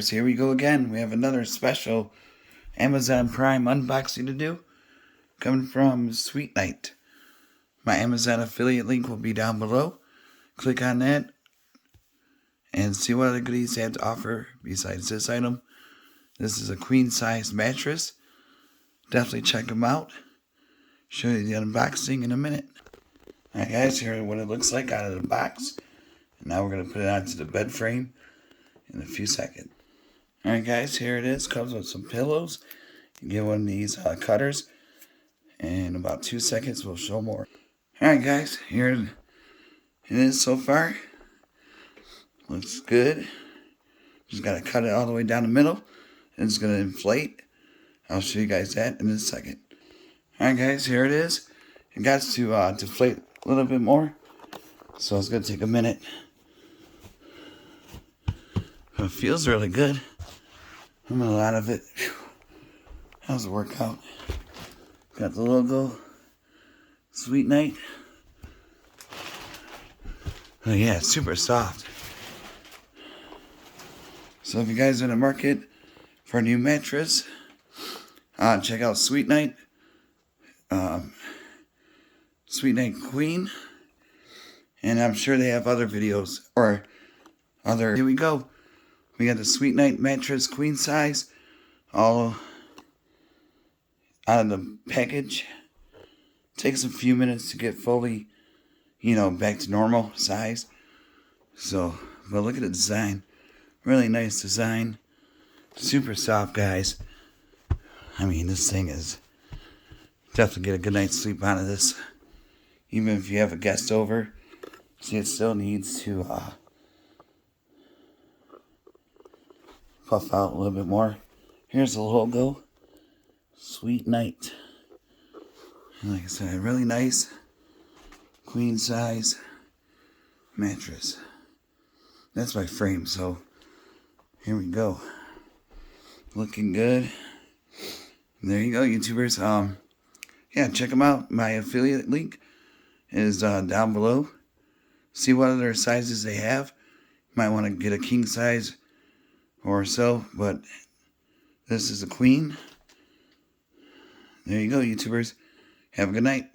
guys, here we go again. We have another special Amazon Prime unboxing to do, coming from SweetNight. My Amazon affiliate link will be down below. Click on that and see what other goodies they have to offer besides this item. This is a queen size mattress. Definitely check them out. Show you the unboxing in a minute. Alright guys, here is what it looks like out of the box. And now we're going to put it onto the bed frame in a few seconds. Alright guys, here it is. Comes with some pillows. You get one of these cutters. And in about 2 seconds we'll show more. Alright guys, here it is so far. Looks good. Just got to cut it all the way down the middle. And it's going to inflate. I'll show you guys that in a second. Alright guys, here it is. It got to deflate a little bit more. So it's going to take a minute. It feels really good. I'm in a lot of it. Whew. How's it work out? Got the logo. SweetNight. Oh yeah, it's super soft. So if you guys are in the market for a new mattress, check out SweetNight. SweetNight Queen. And I'm sure they have other videos or other. Here we go. We got the SweetNight mattress queen size, all out of the package. Takes a few minutes to get fully, back to normal size. So, but look at the design. Really nice design. Super soft, guys. I mean, this thing is definitely get a good night's sleep out of this. Even if you have a guest over. See, it still needs to puff out a little bit more. Here's the logo. SweetNight. Like I said, really nice queen size mattress. That's my frame, so here we go. Looking good. There you go, YouTubers. Yeah, check them out. My affiliate link is down below. See what other sizes they have. You might want to get a king size or so, but this is a queen. There you go, YouTubers. Have a good night.